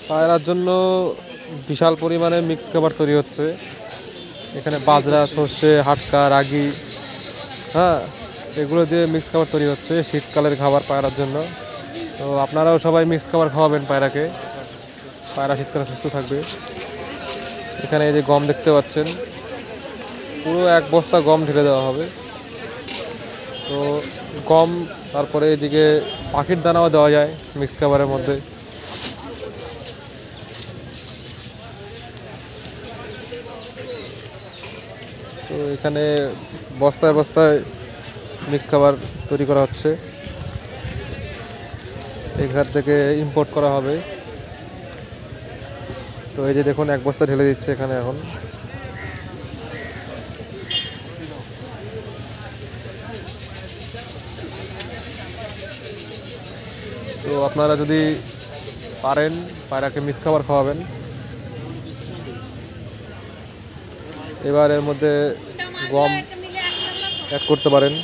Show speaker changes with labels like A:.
A: পায়রার জন্য বিশাল পরিমাণে মিক্স খাবার তৈরি হচ্ছে। এখানে বাজরা, সর্ষে, হাটকা, রাগি, হ্যাঁ, এগুলো দিয়ে মিক্স খাবার তৈরি হচ্ছে শীতকালের খাবার পায়রার জন্য। তো আপনারাও সবাই মিক্স খাবার খাওয়াবেন পায়রাকে, পায়রা শীতকালে সুস্থ থাকবে। এখানে এই যে গম দেখতে পাচ্ছেন, পুরো এক বস্তা গম ঢেলে দেওয়া হবে। তো গম, তারপরে এদিকে পাখির দানাও দেওয়া যায় মিক্স খাবারের মধ্যে। তো এখানে বস্তায় বস্তায় মিক্স খাবার তৈরি করা হচ্ছে, এখান থেকে ইম্পোর্ট করা হবে। তো এই যে দেখুন এক বস্তা ঢেলে দিচ্ছে এখানে এখন। তো আপনারা যদি পারেন পায়রাকে মিক্স খাবার খাওয়াবেন। এবার এর মধ্যে গম অ্যাড করতে পারেন।